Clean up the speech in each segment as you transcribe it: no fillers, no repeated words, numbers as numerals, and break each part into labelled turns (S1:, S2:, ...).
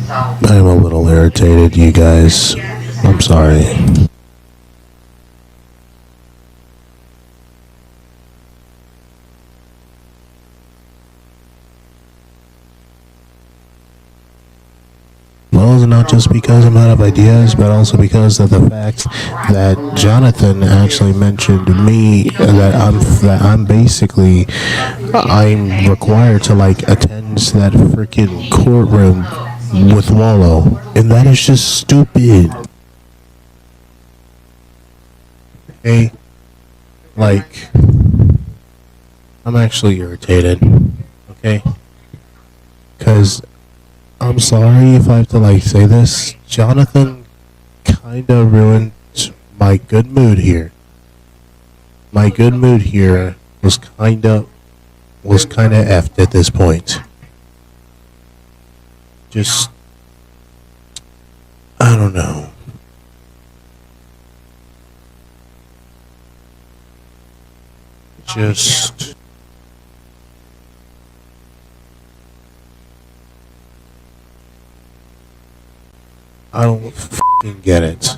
S1: I'm a little irritated, you guys. I'm sorry. Well, it's not just because I'm out of ideas, but also because of the fact that Jonathan actually mentioned me that I'm basically I'm required to like attend that freaking courtroom with Wallow, and that is just stupid. Hey, like, I'm actually irritated. Okay, because I'm sorry if I have to like say this. Jonathan kinda ruined my good mood here. My good mood here was kinda effed at this point. Just, I don't know. Just, I don't f***ing get it.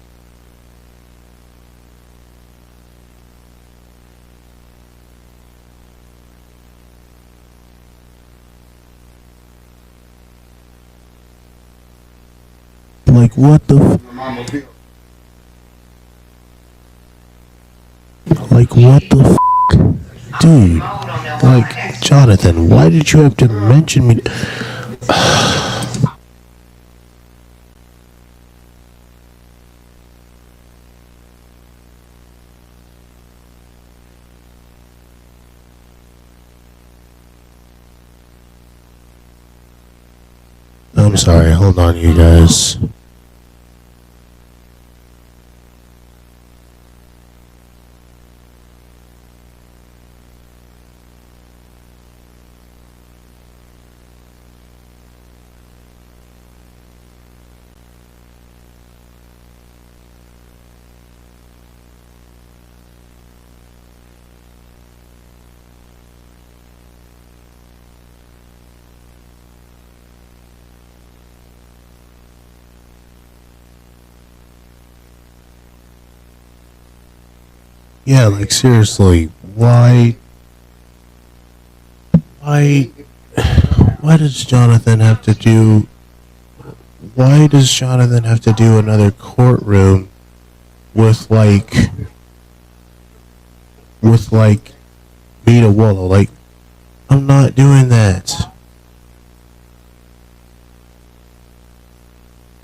S1: Like, what the like, what the dude? Like, Jonathan, why did you have to mention me? I'm sorry, hold on, you guys. Yeah, like seriously, why does Jonathan have to do another courtroom with like Vita Wallow? Like, I'm not doing that.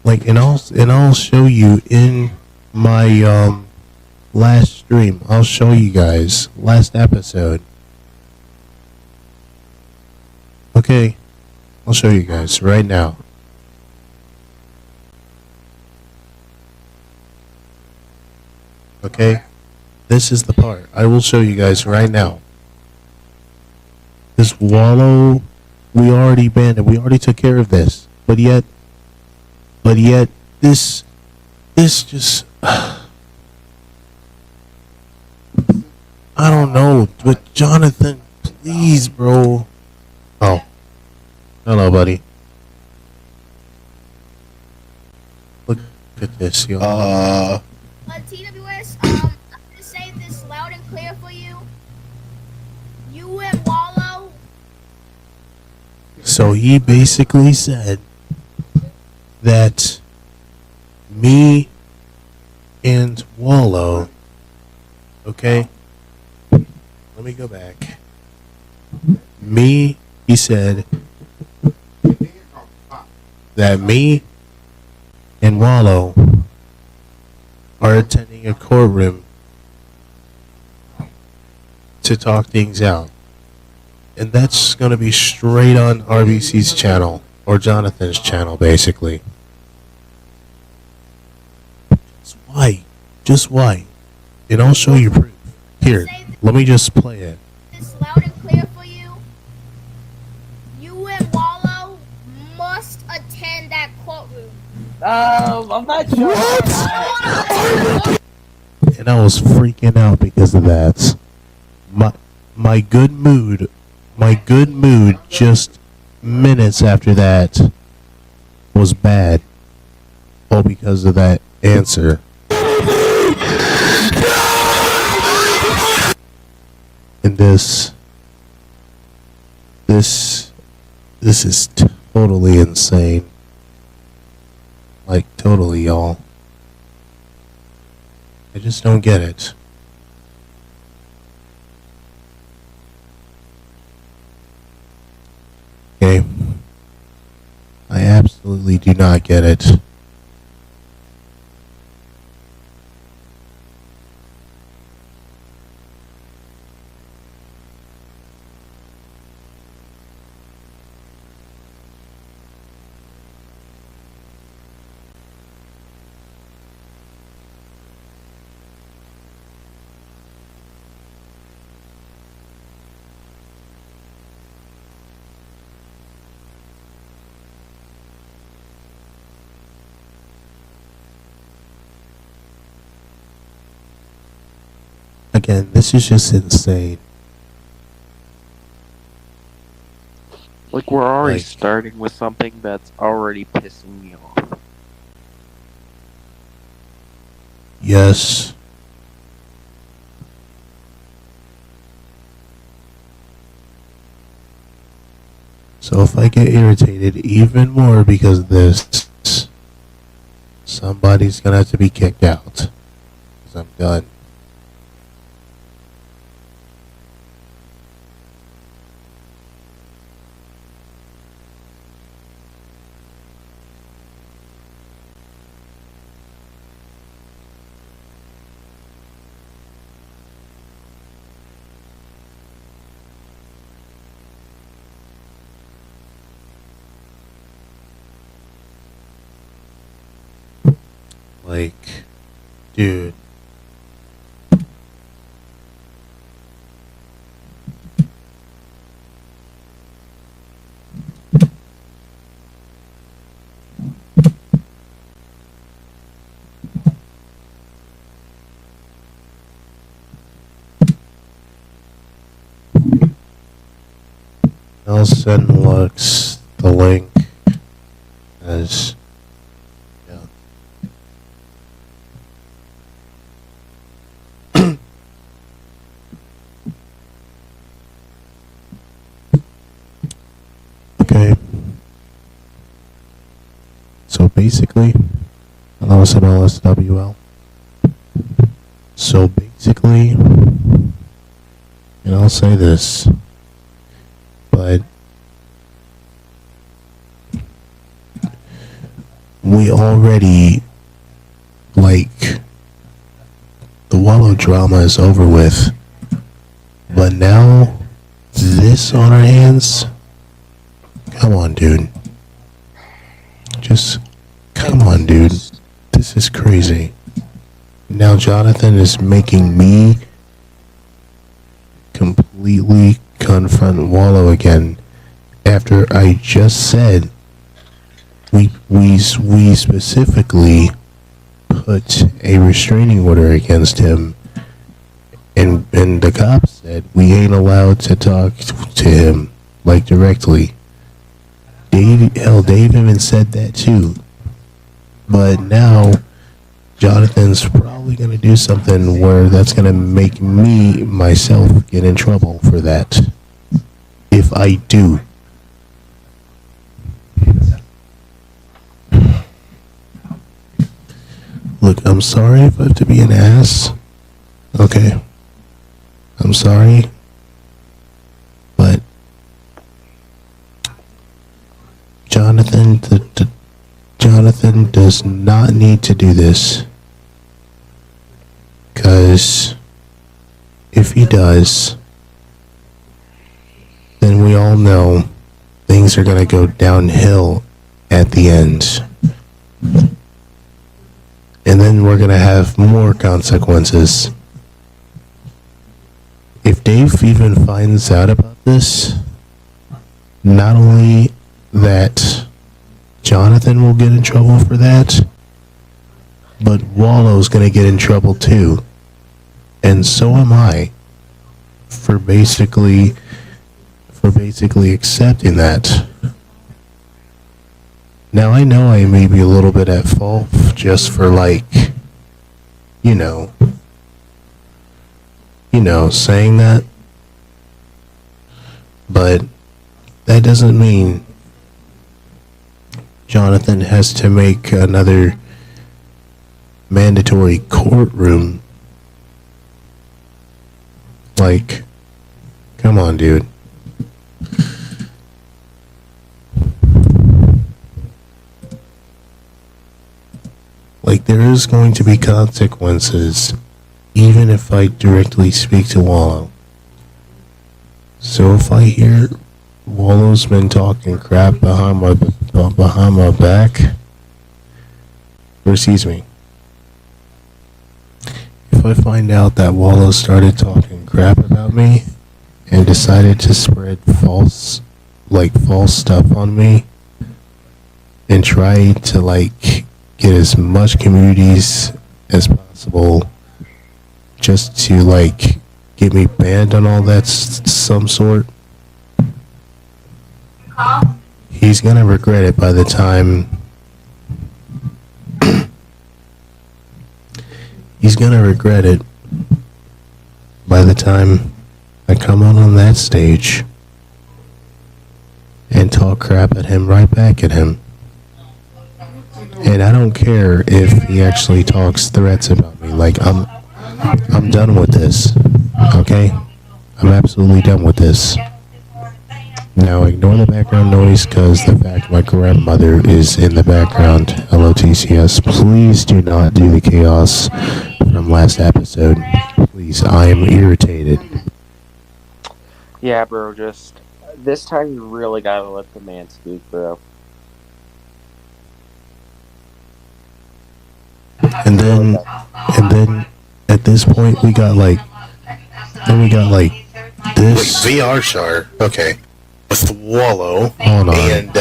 S1: Like, and I'll show you in my last stream. I'll show you guys last episode. Okay, I'll show you guys right now. Okay, this is the part. I will show you guys right now. This Wallow, we already banned it. We already took care of this. But yet this just I don't know, but Jonathan, please, bro. Oh, hello, buddy. Look at this, yo.
S2: TWS, I'm gonna say this loud and clear for you. You and Wallow.
S1: So he basically said that me and Wallow, okay? Let me go back. He said that me and Wallow are attending a courtroom to talk things out. And that's going to be straight on RBC's channel, or Jonathan's channel, basically. Just why? And I'll show you proof. Here, let me just play it.
S2: This loud and clear for you. You and Wallow must attend that courtroom.
S3: I'm not sure.
S1: What? And I was freaking out because of that. My good mood just minutes after that was bad, all because of that answer. And this is totally insane. Like, totally, y'all. I just don't get it. Okay. I absolutely do not get it. Again, this is just insane.
S4: Like, we're already
S1: Like-
S4: starting with something that's already pissing me off.
S1: Yes. So if I get irritated even more because of this, somebody's gonna have to be kicked out. 'Cause I'm done. Like, dude. I'll send Lux the link as yeah. Okay. So basically, hello, it's NSFW. So basically, and I'll say this, but we already, like, the Wallow drama is over with, but now this on our hands. Come on, dude. Just come on, dude. This is crazy. Now Jonathan is making me completely confront Wallow again after I just said we specifically put a restraining order against him, and the cops said we ain't allowed to talk to him, like, directly. Dave even said that too. But now Jonathan's probably gonna do something where that's gonna make me myself get in trouble for that. If I do. Look, I'm sorry if I have to be an ass. Okay. I'm sorry. But Jonathan does not need to do this. 'Cause if he does, then we all know things are gonna go downhill at the end. And then we're gonna have more consequences. If Dave even finds out about this, not only that Jonathan will get in trouble for that, but Wallow's gonna get in trouble too. And so am I for basically accepting that. Now I know I may be a little bit at fault just for like, you know, saying that, but that doesn't mean Jonathan has to make another mandatory courtroom. Like, come on, dude. Like, there is going to be consequences, even if I directly speak to Wallow. So if I hear Wallow's been talking crap behind my back, or excuse me, if I find out that Wallow started talking crap about me and decided to spread false stuff on me and try to like get as much communities as possible just to like get me banned on all that some sort, he's gonna regret it by the time he's gonna regret it by the time I come on that stage and talk crap at him right back at him. And I don't care if he actually talks threats about me. Like, I'm done with this. Okay? I'm absolutely done with this. Now ignore the background noise because the fact my grandmother is in the background. Hello TCS. Please do not do the chaos from last episode. Please, I am irritated.
S4: Yeah, bro, just this time you really gotta let the man speak, bro.
S1: And then at this point we got like this VR chart. Okay. With Wallow. Hold on. And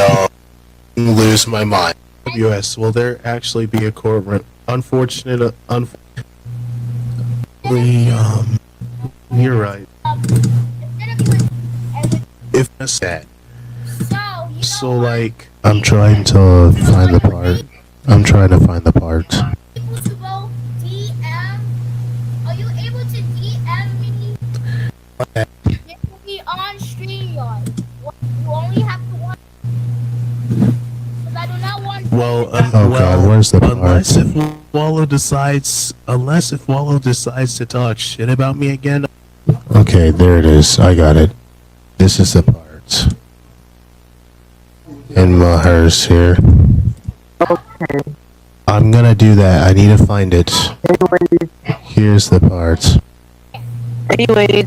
S1: lose my mind. WS, will there actually be a courtroom? Unfortunately, you're right. If that's that. So like, I'm trying to find the part. I'm trying to find the part.
S2: Able to go DM? Are you able to DM me? It will be on StreamYard. You only have to watch. Because I do not want.
S1: Well, God, where's the part? Unless if Wallow decides to talk shit about me again. Okay, there it is. I got it. This is the part. And hers here.
S3: Okay.
S1: I'm gonna do that. I need to find it. Here's the part.
S3: Anyways,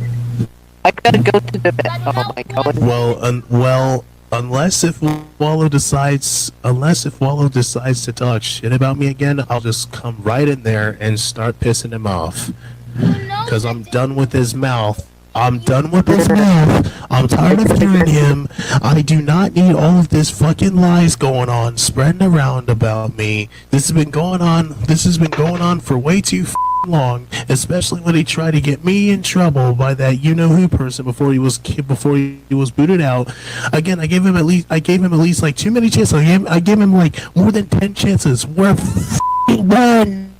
S3: I gotta go to the bed. Oh my god.
S1: Well, unless if Wallow decides to talk shit about me again, I'll just come right in there and start pissing him off. Cause I'm done with his mouth. I'm done with his mouth. I'm tired of hearing him. I do not need all of this fucking lies going on, spreading around about me. This has been going on for way too long, especially when he tried to get me in trouble by that you-know-who person before he was booted out. Again, I gave him at least like too many chances. I gave him like more than 10 chances. We're one.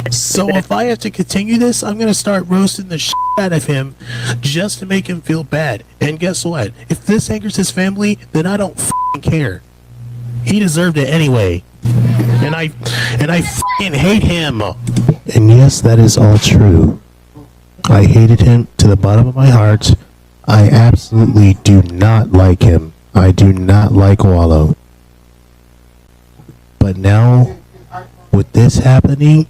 S1: So if I have to continue this, I'm gonna start roasting the shit out of him just to make him feel bad. And guess what? If this angers his family, then I don't care. He deserved it anyway. And I hate him. And yes, that is all true. I hated him to the bottom of my heart. I absolutely do not like him. I do not like Wallow. But now, with this happening,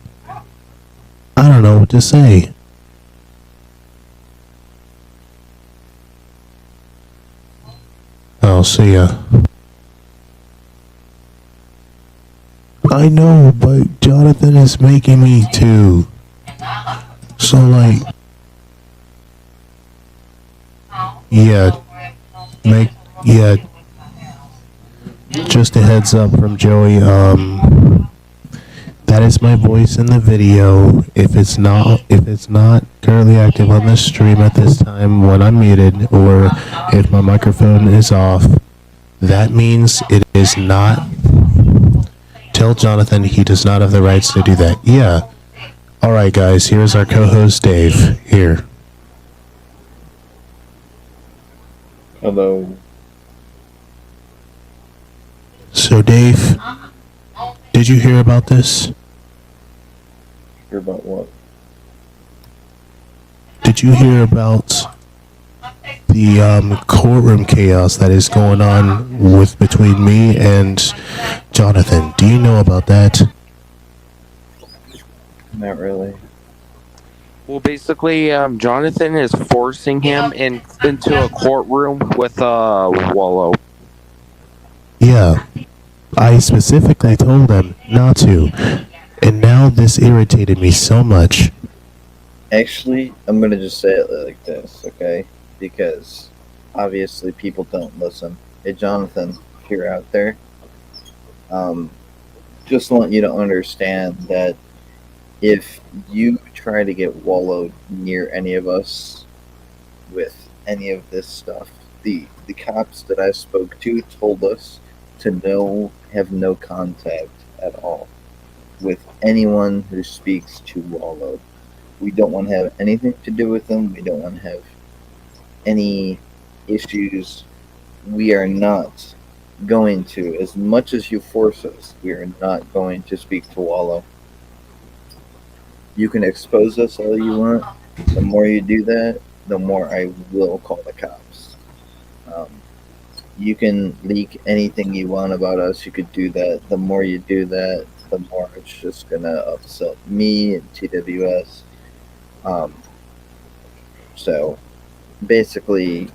S1: I don't know what to say. I'll see ya. I know, but Jonathan is making me too. So like, yeah, just a heads up from Joey, that is my voice in the video. If it's not currently active on the stream at this time when I'm muted, or if my microphone is off, that means it is not. Tell Jonathan he does not have the rights to do that. Yeah. All right, guys. Here's our co-host Dave. Here.
S5: Hello.
S1: So, Dave, did you hear about this?
S5: Hear about what?
S1: Did you hear about the courtroom chaos that is going on between me and Jonathan? Do you know about that?
S5: Not really.
S4: Well, basically, Jonathan is forcing him into a courtroom with Wallow.
S1: Yeah. I specifically told him not to. And now this irritated me so much.
S5: Actually, I'm gonna just say it like this, okay? Because obviously people don't listen. Hey, Jonathan, if you're out there, just want you to understand that if you try to get wallowed near any of us with any of this stuff, the cops that I spoke to told us to have no contact at all with anyone who speaks to Wallow. We don't want to have anything to do with them. We don't want to have any issues. We are not going to, as much as you force us, we are not going to speak to Wallow. You can expose us all you want. The more you do that, the more I will call the cops. You can leak anything you want about us. You could do that. The more you do that, the more it's just gonna upset me and TWS. So basically,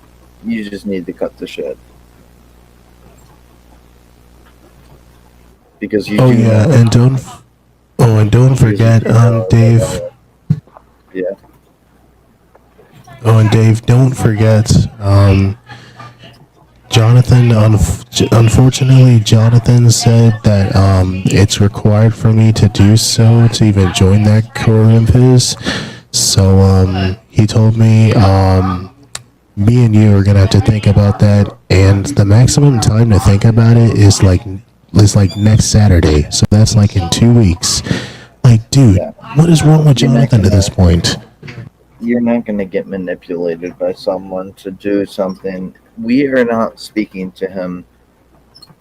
S5: you just need to cut the shit. Because you.
S1: Oh yeah, and don't forget, Dave.
S5: Yeah.
S1: Oh, and Dave, don't forget, Jonathan. Unfortunately, Jonathan said that it's required for me to do so to even join that courtroom of his. So he told me me and you are gonna have to think about that, and the maximum time to think about it is like next Saturday. So that's like in 2 weeks. Like, dude, what is wrong with Jonathan at this point?
S5: You're not going to get manipulated by someone to do something. We are not speaking to him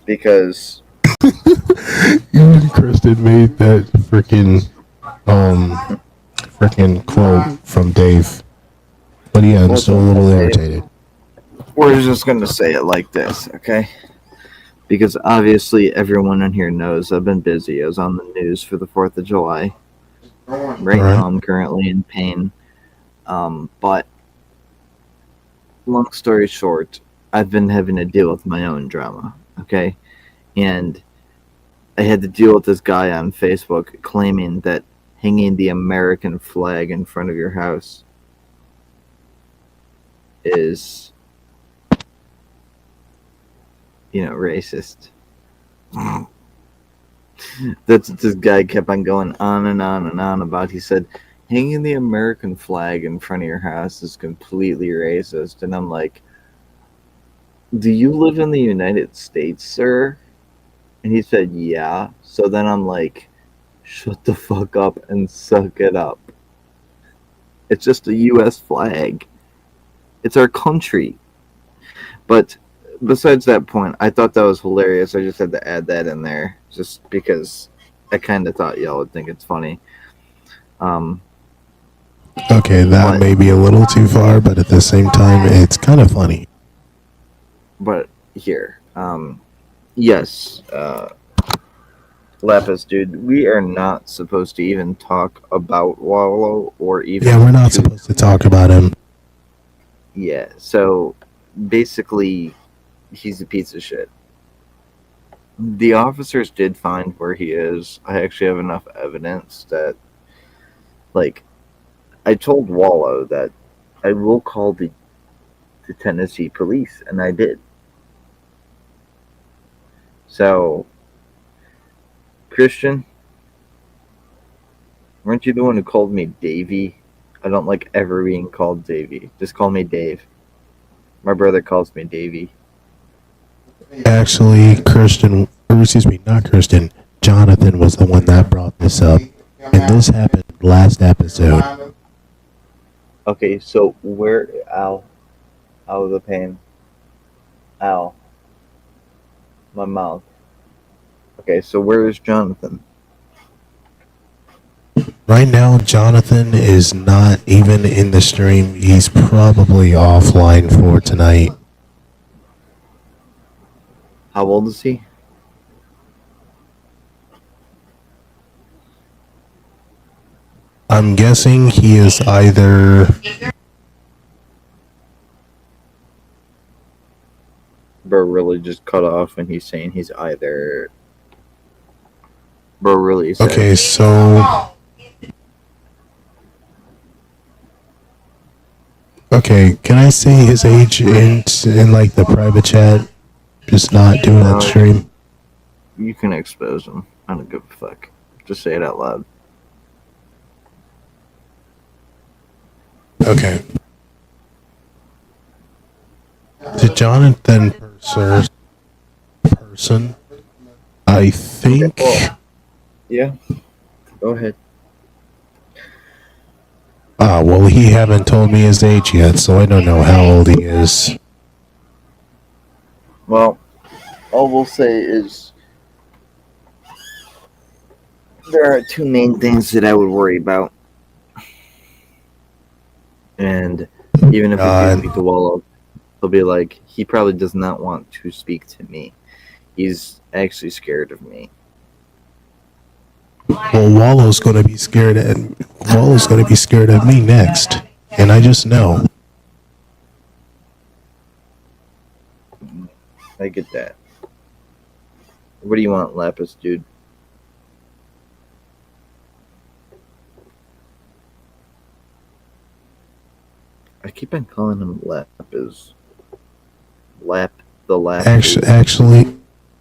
S5: because
S1: you and Kristen made that freaking quote from Dave. But yeah, I'm still a little irritated.
S5: we're just going to say it like this, okay? Because obviously everyone in here knows I've been busy. I was on the news for the 4th of July. Right now I'm currently in pain. But long story short, I've been having to deal with my own drama, okay? And I had to deal with this guy on Facebook claiming that hanging the American flag in front of your house is, racist. That's what this guy kept on going on and on and on about. He said, hanging the American flag in front of your house is completely racist. And I'm like, do you live in the United States, sir? And he said, yeah. So then I'm like, shut the fuck up and suck it up. It's just a U.S. flag. It's our country. But besides that point, I thought that was hilarious. I just had to add that in there just because I kind of thought y'all would think it's funny.
S1: Okay, that may be a little too far, but at the same time, it's kind of funny.
S5: But here, yes, Lapis, dude, we are not supposed to even talk about Wallow or even.
S1: Yeah, we're not supposed to talk about him.
S5: Yeah, so basically, he's a piece of shit. The officers did find where he is. I actually have enough evidence that, like, I told Wallow that I will call the Tennessee police, and I did. So, Christian, weren't you the one who called me Davey? I don't like ever being called Davey. Just call me Dave. My brother calls me Davey.
S1: Actually, Kirsten, or excuse me, not Kirsten, Jonathan was the one that brought this up. And this happened last episode.
S5: Okay, so where, ow, of the pain. Ow. My mouth. Okay, so where is Jonathan?
S1: Right now, Jonathan is not even in the stream. He's probably offline for tonight.
S5: How old is he?
S1: I'm guessing he is either...
S5: Bro really just cut off and he's saying he's either... Bro really said...
S1: Okay, so... Okay, can I say his age in like the private chat? Just not doing that stream.
S5: You can expose him. I don't give a fuck. Just say it out loud.
S1: Okay. To Jonathan person, I think...
S5: Yeah. Go ahead.
S1: Well, he haven't told me his age yet, so I don't know how old he is.
S5: Well, all we'll say is there are two main things that I would worry about. And even if we do speak to Wallow, he'll be like, he probably does not want to speak to me. He's actually scared of me.
S1: Well, Wallow's gonna be scared of me next, and I just know.
S5: I get that. What do you want, Lapis, dude? I keep on calling him Lapis. The Lapis.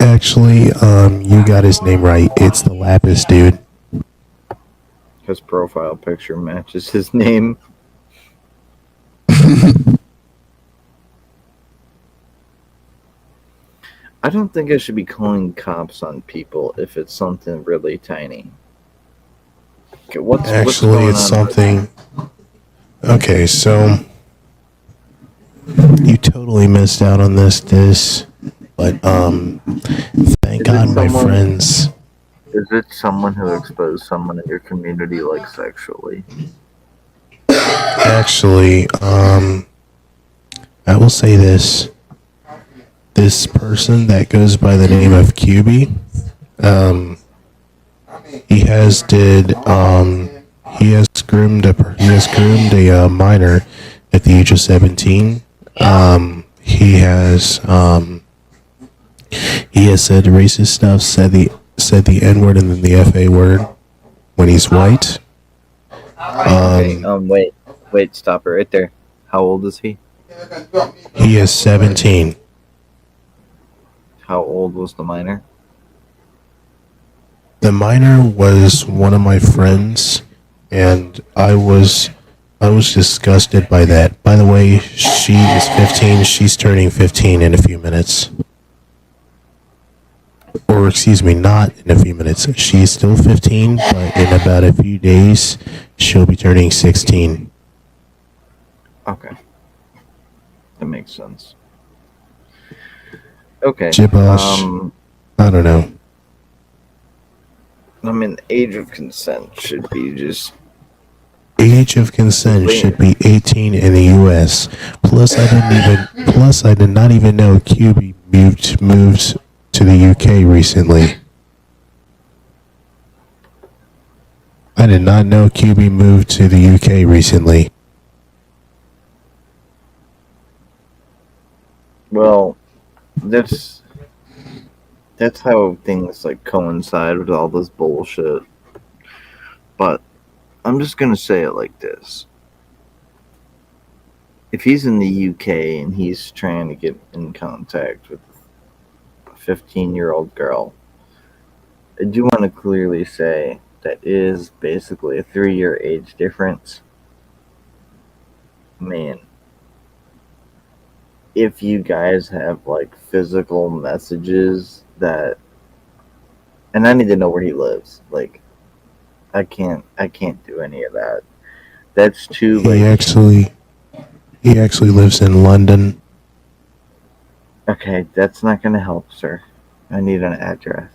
S1: Actually, you got his name right. It's the Lapis, dude.
S5: His profile picture matches his name. I don't think I should be calling cops on people if it's something really tiny. Okay, what's going
S1: it's
S5: on?
S1: something. Okay, so you totally missed out on this, but thank God my friends.
S5: Is it someone who exposed someone in your community, like sexually?
S1: Actually, I will say this. This person that goes by the name of QB, he has groomed a minor at the age of 17. He has said racist stuff, said the N-word and then the F-A word when he's white.
S5: Wait, stop it right there. How old is he?
S1: He is 17.
S5: How old was the minor?
S1: The minor was one of my friends, and I was disgusted by that. By the way, she is 15. She's turning 15 in a few minutes. Or excuse me, not in a few minutes. She's still 15, but in about a few days, she'll be turning 16.
S5: Okay. That makes sense. Okay.
S1: Jibosh. I don't know.
S5: I mean, age of consent should be just...
S1: Age of consent should be 18 in the U.S. Plus, I did not even know QB moved to the UK recently. I did not know QB moved to the UK recently.
S5: Well, that's how things like coincide with all this bullshit. But I'm just gonna say it like this. If he's in the UK and he's trying to get in contact with a 15-year-old girl, I do want to clearly say that is basically a 3-year age difference. Man. if you guys have like physical messages that, and I need to know where he lives. Like, I can't do any of that. That's too
S1: He
S5: like.
S1: actually lives in London.
S5: Okay, that's not gonna help, sir. I need an address.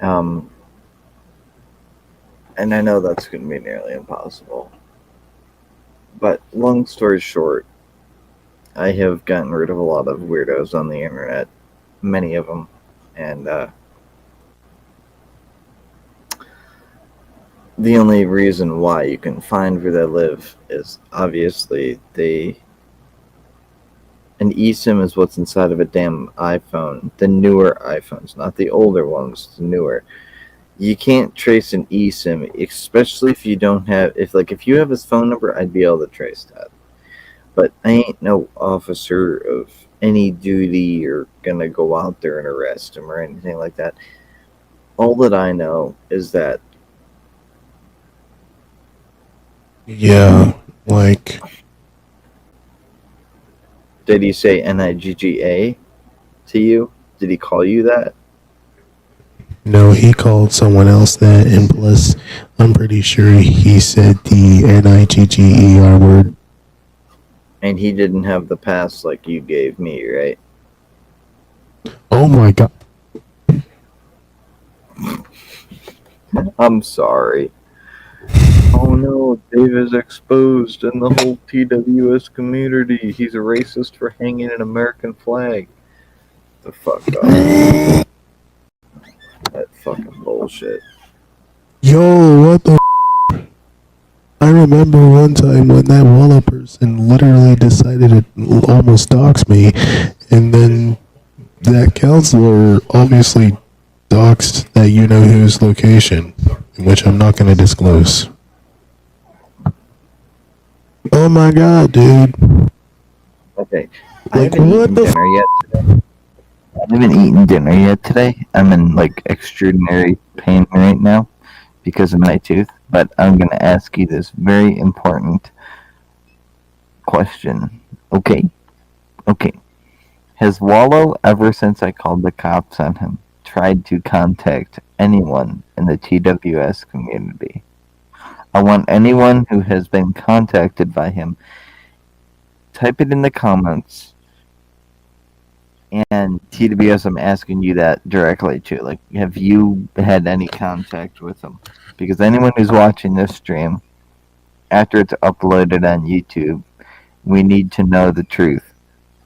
S5: Um, and I know that's gonna be nearly impossible. But long story short, I have gotten rid of a lot of weirdos on the internet, many of them, and the only reason why you can find where they live is obviously an eSIM is what's inside of a damn iPhone. The newer iPhones, not the older ones, the newer. You can't trace an eSIM, especially if you don't have, if you have his phone number, I'd be able to trace that. But I ain't no officer of any duty or gonna go out there and arrest him or anything like that. All that I know is that
S1: Yeah, like,
S5: did he say NIGGA to you? Did he call you that?
S1: no, he called someone else that, and plus, I'm pretty sure he said the NIGGER word.
S5: And he didn't have the pass like you gave me, right?
S1: Oh my god.
S5: I'm sorry. Oh no, Dave is exposed in the whole TWS community. He's a racist for hanging an American flag. The fuck up. That fucking bullshit.
S1: Yo, what the I remember one time when that Walla person literally decided to almost dox me, and then that counselor obviously doxed that you-know-whose location, which I'm not going to disclose. Oh my god, dude.
S5: Okay. I
S1: Like,
S5: haven't
S1: what
S5: eaten
S1: the
S5: dinner yet today. I haven't eaten dinner yet today. I'm in like extraordinary pain right now because of my tooth. But I'm gonna ask you this very important question. Okay? Okay. Has Wallow, ever since I called the cops on him, tried to contact anyone in the TWS community? I want anyone who has been contacted by him, type it in the comments. And TWS, I'm asking you that directly too. Like, have you had any contact with him? Because anyone who's watching this stream, after it's uploaded on YouTube, we need to know the truth.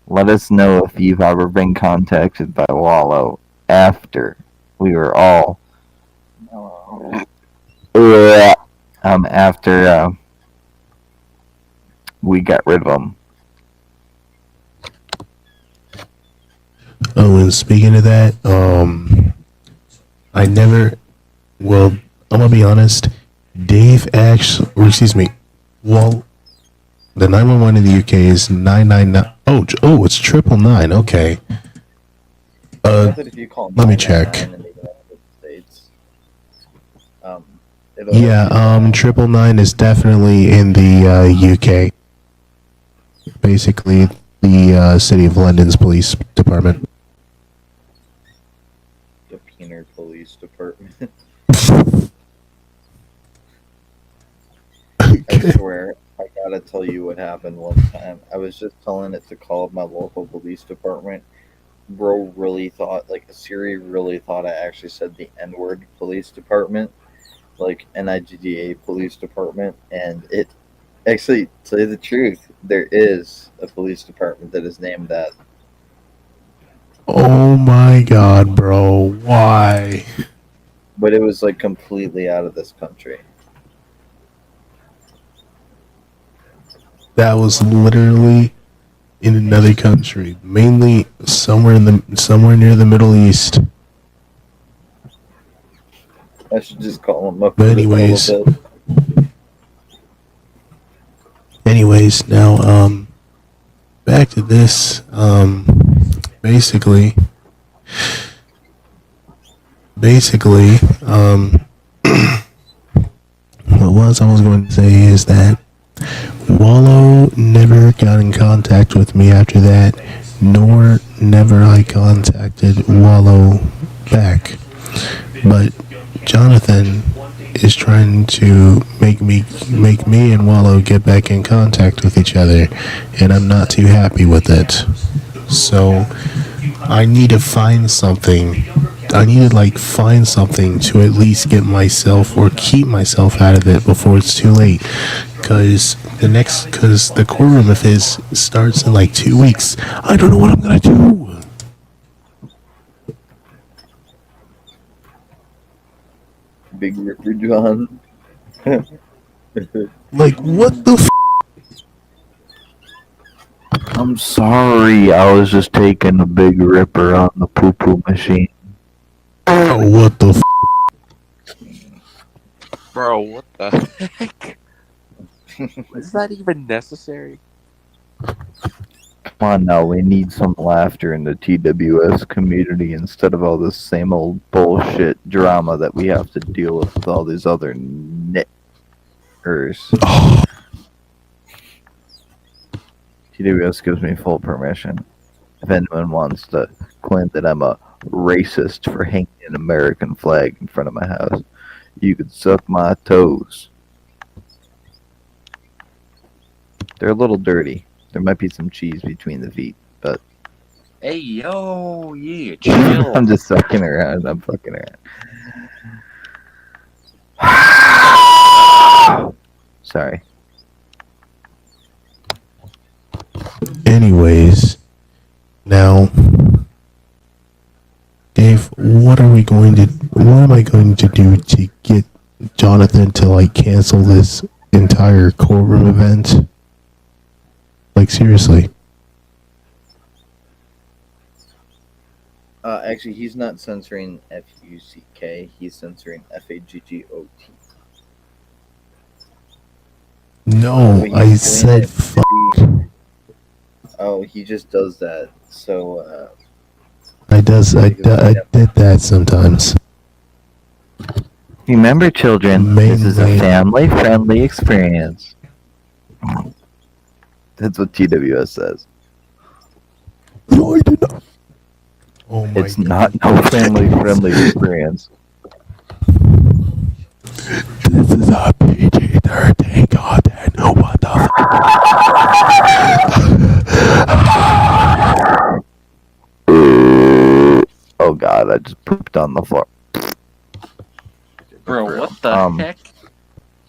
S5: Let us know if you've ever been contacted by Wallow after we were all after we got rid of him.
S1: Oh, and speaking of that, I never, well, I'm gonna be honest, Dave actually, or excuse me, well, the 911 in the UK is 999, it's 999, okay. Let me check. Yeah, 999 is definitely in the UK. Basically, the City of London's police department.
S5: The Peener Police Department. I swear, I gotta tell you what happened one time. I was just telling it to call up my local police department. Bro really thought, like, Siri really thought I actually said the N-word police department. Like, NIGDA police department. And it, actually, to tell you the truth, there is a police department that is named that.
S1: Oh my god, bro, why?
S5: But it was, like, completely out of this country.
S1: That was literally in another country, mainly somewhere near the Middle East.
S5: I should just call him up.
S1: But anyways, now back to this. Basically, what I was going to say is that Wallow never got in contact with me after that, nor never I contacted Wallow back. But Jonathan is trying to make me and Wallow get back in contact with each other, and I'm not too happy with it. So I need to find something. I need to find something to at least get myself or keep myself out of it before it's too late. Cause the courtroom of his starts in 2 weeks. I don't know what I'm gonna do.
S5: Big Ripper John.
S1: What the
S6: I'm sorry, I was just taking a Big Ripper on the poo-poo machine.
S1: Oh, what the
S4: Bro, what the heck? Is that even necessary?
S6: Come on now, we need some laughter in the TWS community instead of all this same old bullshit drama that we have to deal with all these other knitters. TWS gives me full permission. If anyone wants to claim that I'm a racist for hanging an American flag in front of my house, you could suck my toes. They're a little dirty. There might be some cheese between the feet, but
S4: Hey, yo, yeah, chill.
S6: I'm just sucking around. I'm fucking around. Sorry.
S1: Anyways, now, Dave, what am I going to do to get Jonathan to cancel this entire courtroom event? Seriously.
S5: Actually, he's not censoring FUCK. He's censoring FAGGOT.
S1: No, I said fuck.
S5: Oh, he just does that. So,
S1: I did that sometimes.
S6: Remember, children, this is a family-friendly experience. That's what TWS says.
S1: No, I did not. Oh my
S6: It's not no family-friendly experience.
S1: This is a PG-13 content. What the
S6: Oh god, I just pooped on the floor.
S4: Bro, what the heck?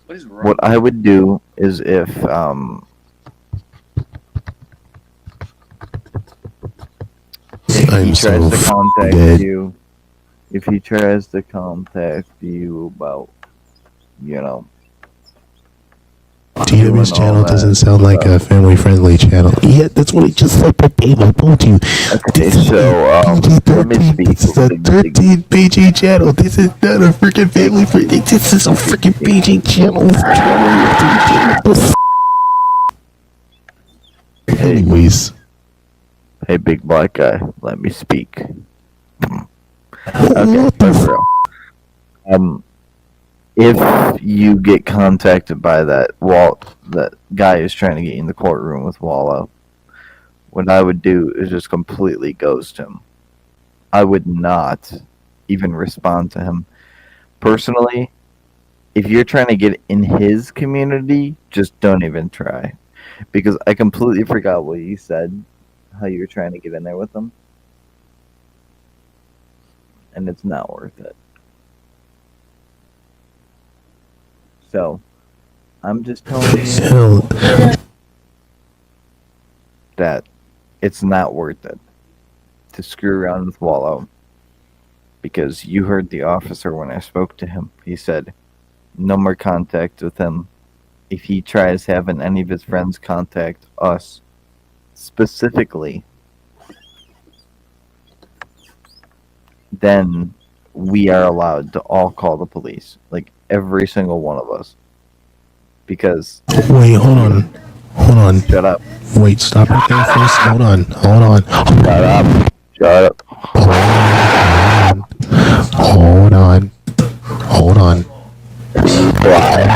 S4: What is wrong?
S6: What I would do is if he tries to contact you, if he tries to contact you about,
S1: TW's channel doesn't sound like a family-friendly channel. Yeah, that's what I just said, but Dave, I told you.
S6: Okay, so let me speak.
S1: This is a 13 PG channel. This is not a freaking family-friendly. This is a freaking PG channel. Anyways.
S6: Hey, big black guy, let me speak.
S1: What the
S6: if you get contacted by that guy who's trying to get you in the courtroom with Wallow, what I would do is just completely ghost him. I would not even respond to him. Personally, if you're trying to get in his community, just don't even try. Because I completely forgot what you said, how you were trying to get in there with him. And it's not worth it. So, I'm just telling you that it's not worth it to screw around with Wallow. Because you heard the officer when I spoke to him. He said, no more contact with him. If he tries having any of his friends contact us, specifically, then we are allowed to all call the police. Every single one of us. Because...
S1: Wait, hold on.
S6: Shut up.
S1: Wait, stop right there first. Hold on.
S6: Shut up.
S1: Hold on.
S6: Why?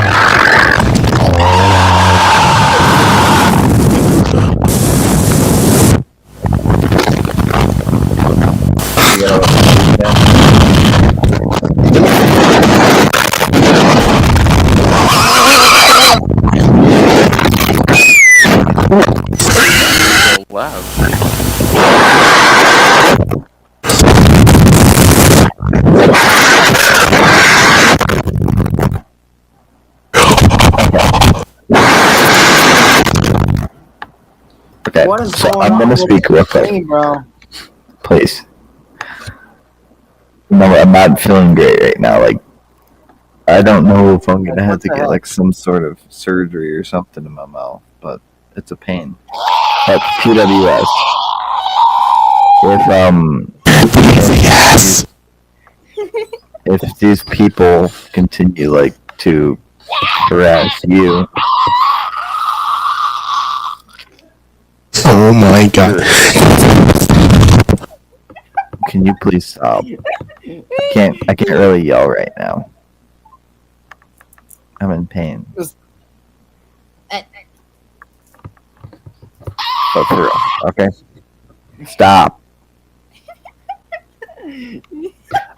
S4: So loud.
S6: Okay,
S7: What is
S6: so
S7: going
S6: I'm
S7: on
S6: gonna
S7: with
S6: speak real
S7: this
S6: quick,
S7: thing, bro?
S6: please. No, I'm not feeling great right now. Like, I don't know if I'm gonna have
S7: What
S6: to
S7: the
S6: get
S7: heck?
S6: like some sort of surgery or something in my mouth, but it's a pain. But TWS,
S1: Yes.
S6: if these people continue like to harass you,
S1: Oh my god.
S6: can you please stop? I can't really yell right now. I'm in pain. But for real, okay? Stop.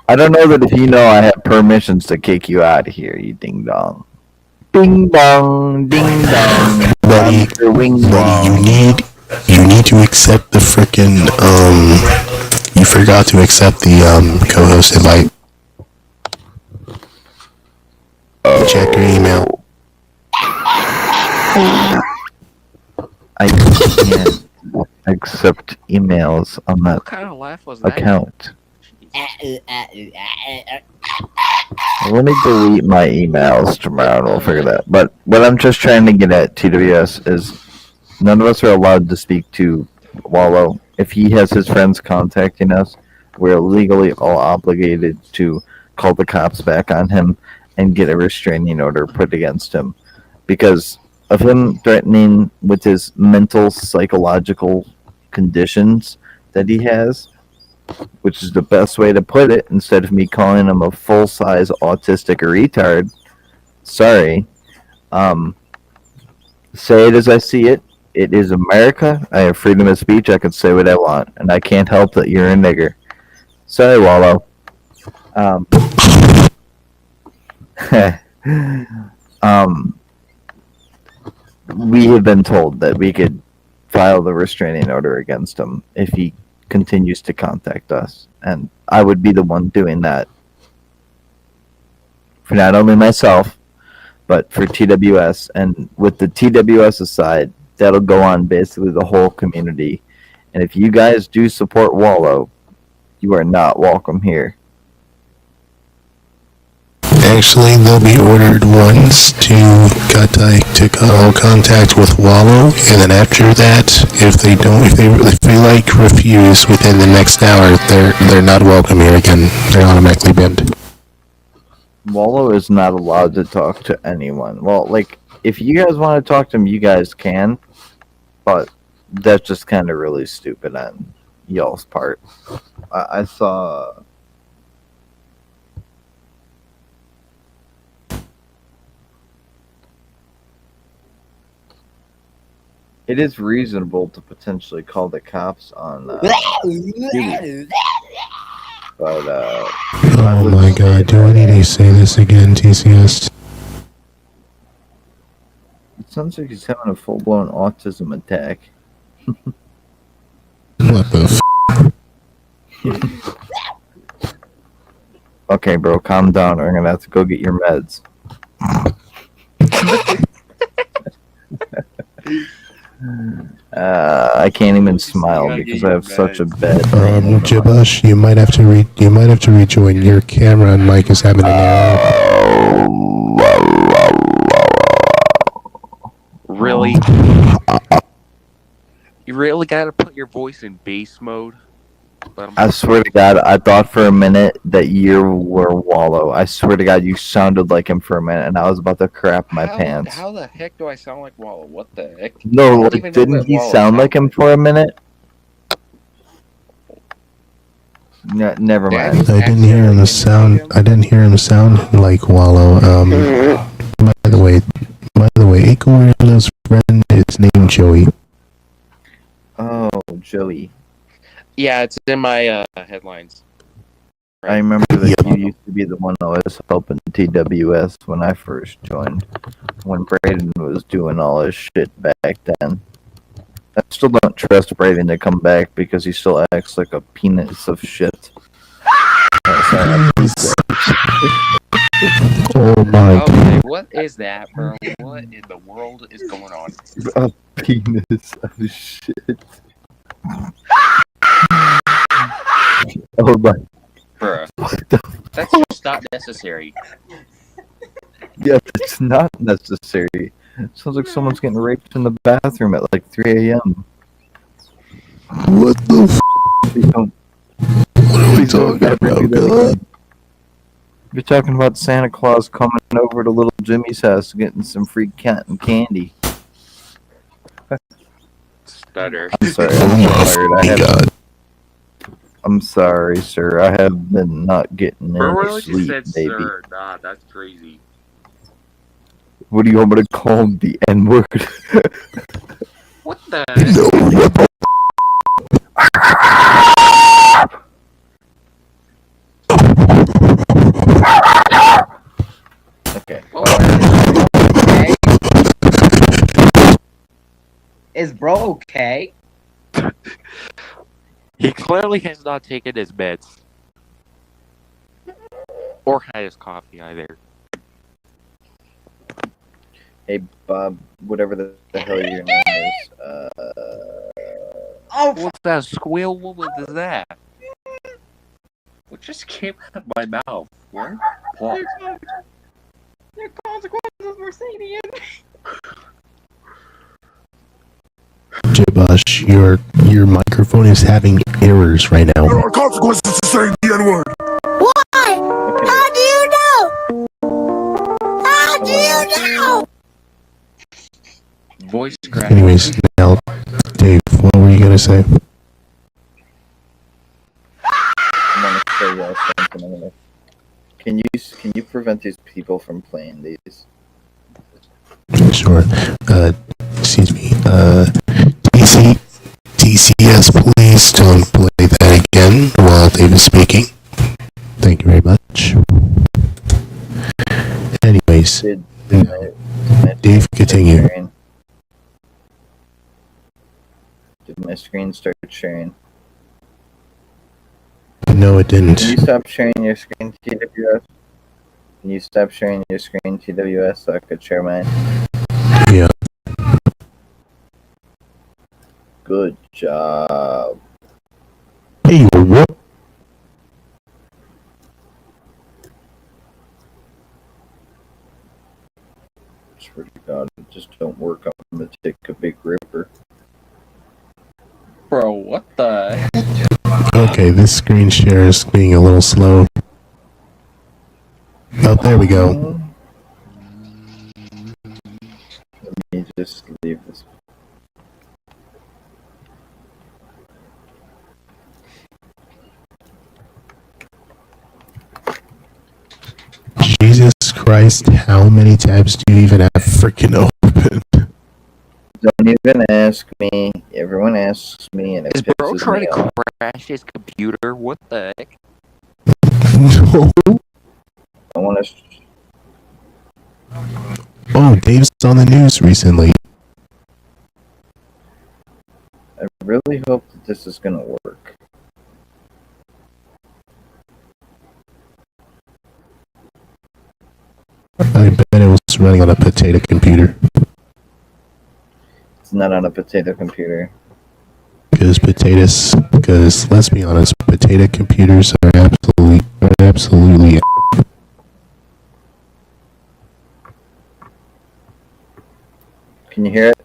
S6: I don't know that if you know I have permissions to kick you out of here, you ding dong. Ding dong, ding dong.
S1: Buddy,
S6: Mr. Wing
S1: buddy,
S6: Dong.
S1: you need to accept the frickin' you forgot to accept the co-host invite. Check your email.
S6: I can't accept emails on that
S4: What kind of laugh was that?
S6: account. Let me delete my emails tomorrow and we'll figure that. But what I'm just trying to get at, TWS, is none of us are allowed to speak to Wallow. If he has his friends contacting us, we're legally all obligated to call the cops back on him and get a restraining order put against him. Because of him threatening with his mental, psychological conditions that he has, which is the best way to put it, instead of me calling him a full-size autistic retard. Sorry. Say it as I see it. It is America. I have freedom of speech. I can say what I want. And I can't help that you're a nigger. Sorry, Wallow. We have been told that we could file the restraining order against him if he continues to contact us, and I would be the one doing that for not only myself but for TWS. And with the TWS aside, that'll go on basically the whole community. And if you guys do support Wallow, you are not welcome here.
S1: Actually, they'll be ordered once to contact with Wallow, and then after that, if they refuse within the next hour, they're not welcome here again. They're automatically banned.
S6: Wallow is not allowed to talk to anyone. Well, like, if you guys want to talk to him, you guys can, but that's just kind of really stupid on y'all's part. I saw... It is reasonable to potentially call the cops on Huey. But,
S1: Oh my god, do I need to say this again, TCS?
S6: it sounds like he's having a full-blown autism attack.
S1: What the
S6: Okay, bro, calm down. We're gonna have to go get your meds. I can't even smile because I have such a bad brain.
S1: Jabush, you might have to rejoin. Your camera and mic is having an error.
S4: Really? You really gotta put your voice in bass mode?
S6: I swear to God, I thought for a minute that you were Wallow. I swear to God, you sounded like him for a minute, and I was about to crap my pants.
S4: How the heck do I sound like Wallow? What the heck?
S6: No,
S4: I don't
S6: like,
S4: even know
S6: didn't
S4: what
S6: he
S4: Wallow
S6: sound like him
S4: sounds
S6: for a minute? Never
S4: Yeah,
S6: mind.
S1: I didn't hear him sound like Wallow. By the way, Acorn's friend is named Joey.
S6: Oh, Joey.
S4: Yeah, it's in my headlines.
S6: I remember that you used to be the one that was helping TWS when I first joined. When Braden was doing all his shit back then. I still don't trust Brayden to come back because he still acts like a penis of shit.
S1: Oh my
S4: Okay, what is that, bro? What in the world is going on?
S6: A penis of shit. Oh my.
S4: Bruh, that's just not necessary.
S6: Yeah, it's not necessary. It sounds like someone's getting raped in the bathroom at like 3 a.m.
S1: What the
S6: Please don't.
S1: What are we
S6: Please don't
S1: talking
S6: ever do
S1: about,
S6: that
S1: God?
S6: again. You're talking about Santa Claus coming over to little Jimmy's house getting some free cotton candy.
S4: Stutter.
S6: I'm sorry. I'm sorry, sir. I have been not getting
S4: Bro,
S6: any
S4: really just
S6: sleep,
S4: said
S6: baby.
S4: sir. Nah, that's crazy.
S6: What do you want me to call him? The N-word?
S4: What the?
S1: No, what the
S6: Okay.
S7: Okay. Is bro okay?
S4: He clearly has not taken his meds. Or had his coffee either.
S5: Hey, Bob, whatever the hell your name is.
S7: Oh,
S4: What's that squeal? What was that? What just came out of my mouth? What? What?
S7: there are consequences, Mercedes.
S1: Jibosh, your microphone is having errors right now.
S8: There are consequences to saying the N-word.
S2: Why? How do you know? How do you know?
S4: Voice crack.
S1: Anyways, now, Dave, what were you gonna say?
S5: I'm gonna show you all something. Can you prevent these people from playing these?
S1: Sure. Excuse me. TCS, please don't play that again while Dave is speaking. Thank you very much. Anyways,
S5: Did
S1: Dave, continue.
S5: sharing? Did my screen start sharing?
S1: No, it didn't.
S5: Can you stop sharing your screen, TWS? Can you stop sharing your screen, TWS, so I could share mine?
S1: Yeah.
S5: Good job.
S1: Hey, what?
S5: Swear to God, it just don't work. I'm gonna take a big ripper.
S4: Bro, what the?
S1: Okay, this screen share is being a little slow. Oh, there we go.
S5: Let me just leave this.
S1: Jesus Christ, how many tabs do you even have freaking open?
S5: Don't even ask me. Everyone asks me, and it
S4: Is bro
S5: pisses
S4: trying
S5: me
S4: to
S5: off.
S4: crash his computer? What the heck?
S1: No.
S5: I want to.
S1: Oh, Dave's on the news recently.
S5: I really hope that this is gonna work.
S1: I bet it was running on a potato computer.
S5: It's not on a potato computer.
S1: Because let's be honest, potato computers are absolutely.
S5: Can you hear it?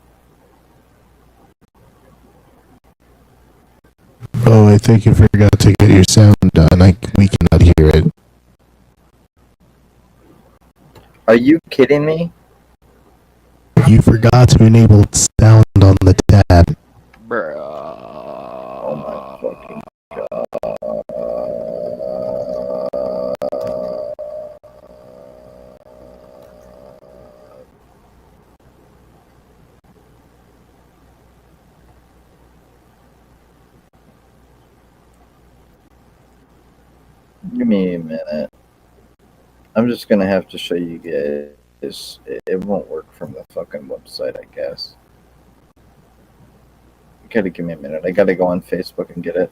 S1: Oh, I think you forgot to get your sound done. We cannot hear it.
S5: Are you kidding me?
S1: You forgot to enable sound on the tab.
S4: Bro.
S5: Oh my fucking god. Give me a minute. I'm just gonna have to show you guys. It won't work from the fucking website, I guess. Gotta give me a minute. I gotta go on Facebook and get it.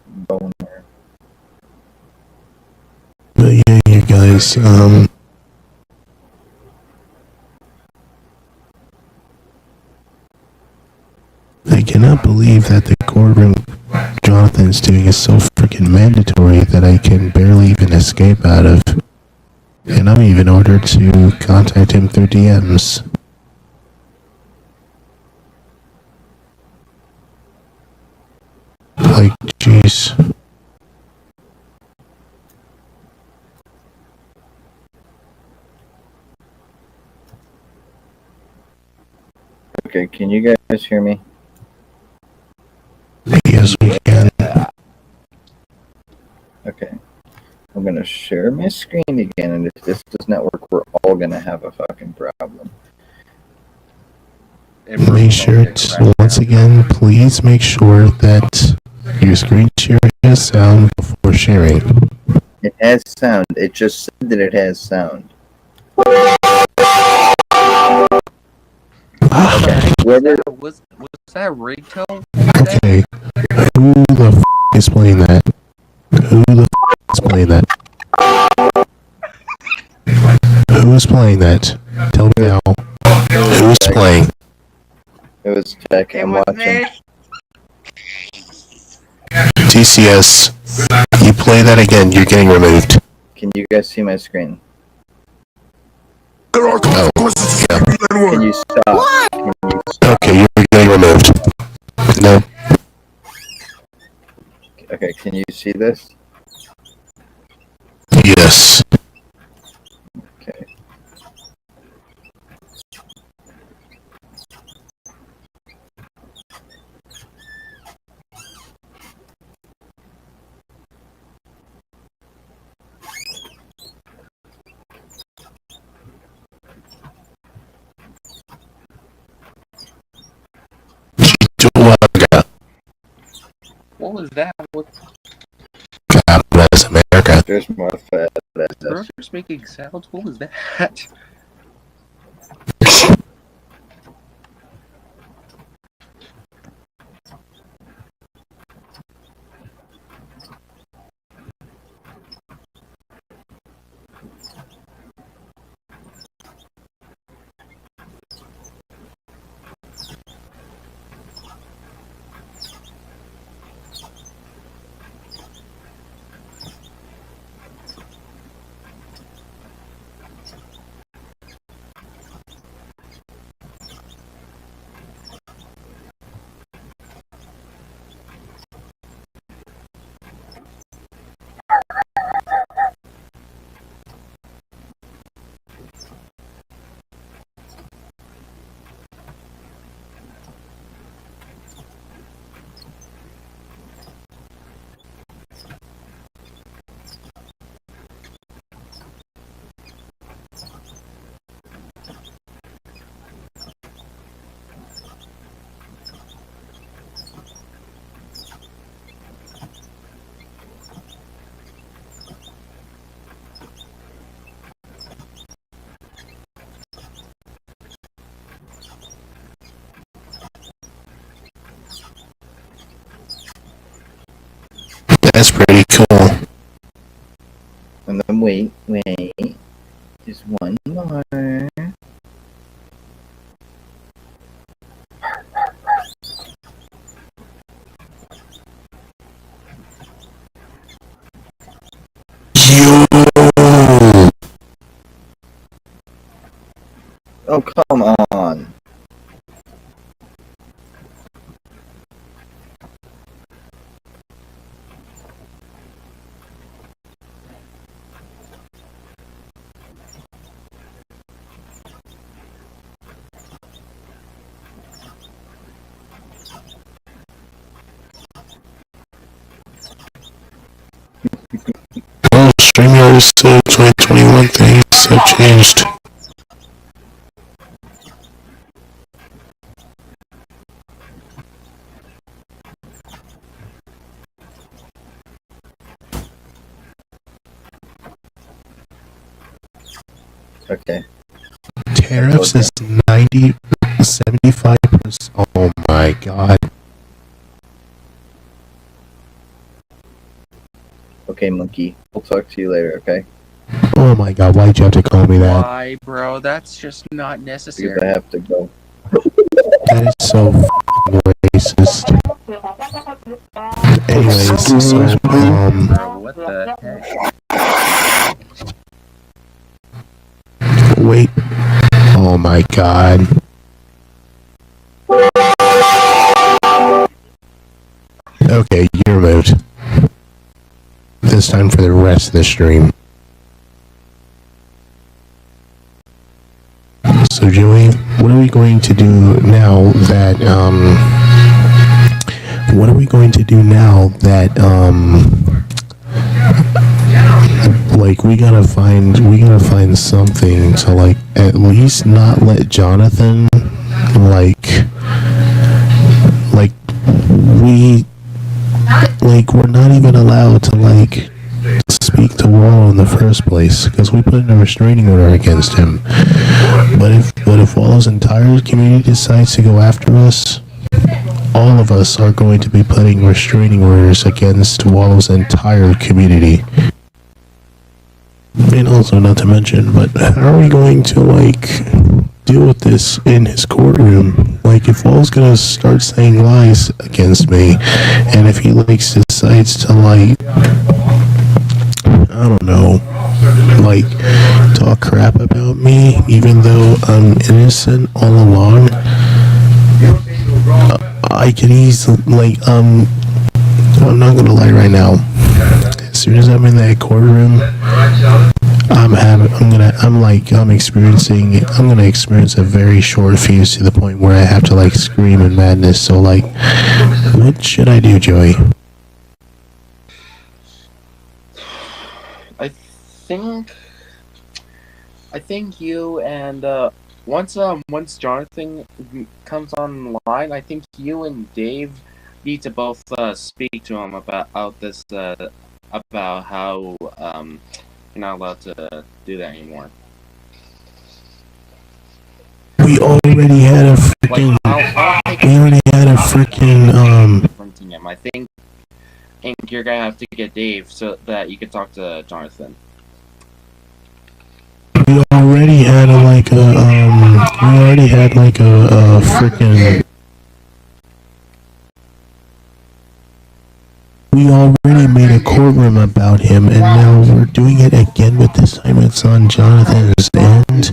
S5: Boner.
S1: But yeah, you guys, I cannot believe that the courtroom Jonathan's doing is so freaking mandatory that I can barely even escape out of. And I'm even ordered to contact him through DMs. Like, jeez.
S5: Okay, can you guys hear me?
S1: Yes, we can.
S5: Okay. I'm gonna share my screen again, and if this does not work, we're all gonna have a fucking problem.
S1: Make sure to, once again, please make sure that your screen share has sound before sharing.
S5: It has sound. It just said that it has sound. Okay. Whether
S4: Was that Rito?
S1: Okay, who the f*** is playing that? Who the f*** is playing that? Who is playing that? Tell me now. Who's playing?
S5: it was tech, I'm watching.
S1: TCS, you play that again, you're getting removed.
S5: Can you guys see my screen?
S8: There are consequences to saying the
S5: Can
S8: N-word.
S5: you stop? Can you stop?
S1: Okay, you're getting removed. No.
S5: Okay, can you see this?
S1: Yes.
S5: Okay.
S4: What was that? What?
S1: God bless America.
S5: There's more fat.
S4: Burgers making sounds? What was that?
S1: That's pretty cool.
S5: And then wait. There's one more.
S1: Yo!
S5: Oh, come on.
S1: Well, StreamYard is still 2021, things have changed.
S5: Okay.
S1: Tariffs is 75%. Oh my god.
S5: Okay, monkey. We'll talk to you later, okay?
S1: Oh my god, why'd you have to call me that?
S4: Why, bro? That's just not
S5: Because
S4: necessary.
S5: I have to go.
S1: That is so f***ing racist. Anyways, so,
S4: Bro, what the heck?
S1: wait. Oh my god. Okay, you're removed. This time for the rest of the stream. So Joey, what are we going to do now that, like we gotta find something to like at least not let Jonathan we're not even allowed to like speak to Wallow in the first place because we put in a restraining order against him. But if Wallow's entire community decides to go after us, all of us are going to be putting restraining orders against Wallow's entire community. And also, not to mention, but how are we going to like deal with this in his courtroom? Like, if Wallow's gonna start saying lies against me, and if he like decides to like, I don't know, like talk crap about me, even though I'm innocent all along, I can easily like I'm not gonna lie right now. As soon as I'm in that courtroom, I'm gonna experience a very short fuse to the point where I have to like scream in madness. So like, what should I do, Joey?
S4: I think you and once Jonathan comes online, I think you and Dave need to both speak to him about this about how you're not allowed to do that anymore.
S1: We already had a freaking.
S4: Confronting him. I think you're gonna have to get Dave so that you can talk to Jonathan.
S1: We already had a freaking. We already made a courtroom about him, and now we're doing it again, but this time it's on Jonathan's end.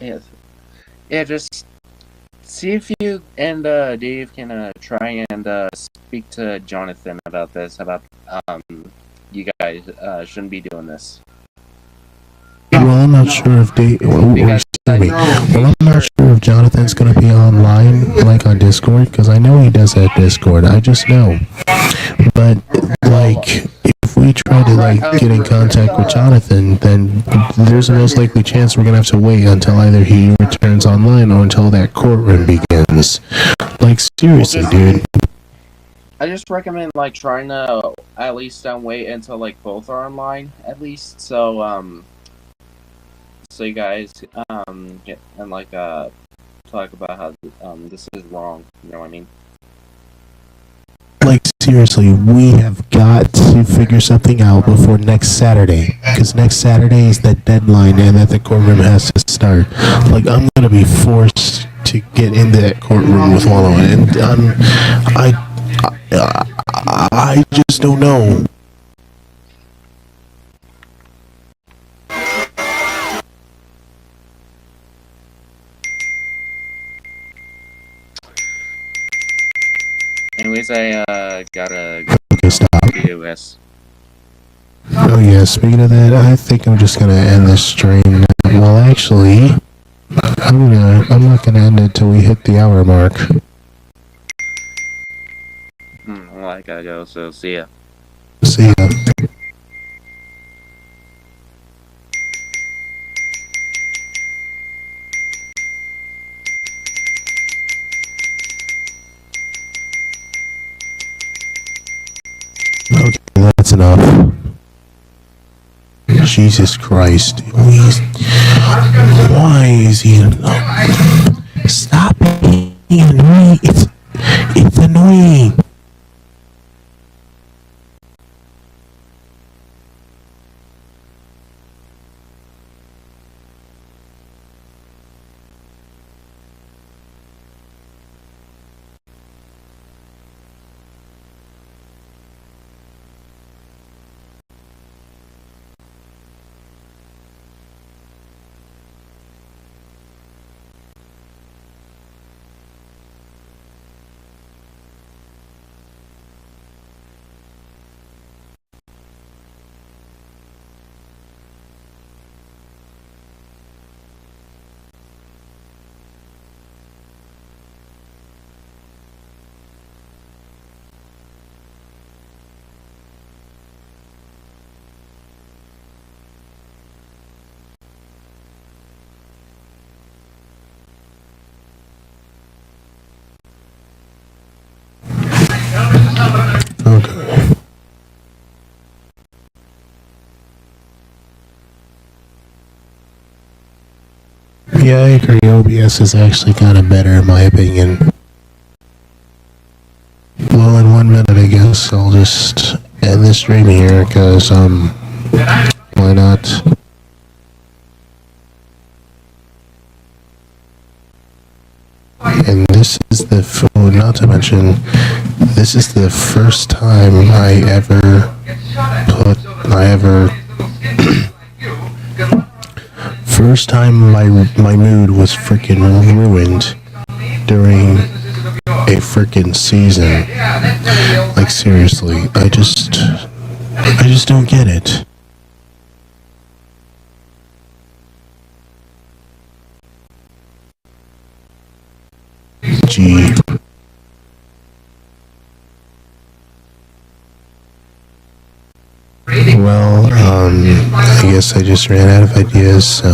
S4: Yes. Yeah, just see if you and Dave can try and speak to Jonathan about this, about you guys shouldn't be doing this.
S1: Well, I'm not sure if I'm not sure if Jonathan's gonna be online, like on Discord, because I know he does have Discord. I just know. But like, if we try to like get in contact with Jonathan, then there's a most likely chance we're gonna have to wait until either he returns online or until that courtroom begins. Like, seriously, dude.
S4: I just recommend like trying to at least wait until like both are online, at least, so you guys get and like talk about how this is wrong. You know what I mean?
S1: Like, seriously, we have got to figure something out before next Saturday, because next Saturday is the deadline and that the courtroom has to start. Like, I'm gonna be forced to get into that courtroom with Wallow, and I just don't know.
S4: Anyways, I gotta
S1: Okay, stop.
S4: do this.
S1: Oh yeah, speaking of that, I think I'm just gonna end this stream now. Well, actually, I'm not gonna end it till we hit the hour mark.
S4: Well, I gotta go, so see ya.
S1: See ya. Okay, that's enough. Jesus Christ. Why is he... Stop being annoying. It's annoying. Okay. Yeah, I agree. OBS is actually kind of better in my opinion. Well, in 1 minute, I guess I'll just end the stream here, because, why not? And this is not to mention, this is the first time first time my mood was freaking ruined during a freaking season. Like, seriously, I just don't get it. Gee. Well, I guess I just ran out of ideas, so,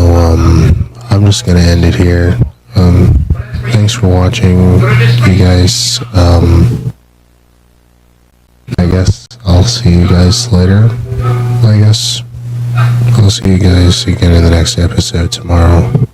S1: I'm just gonna end it here. Thanks for watching, you guys. I guess I'll see you guys later. I guess I'll see you guys again in the next episode tomorrow.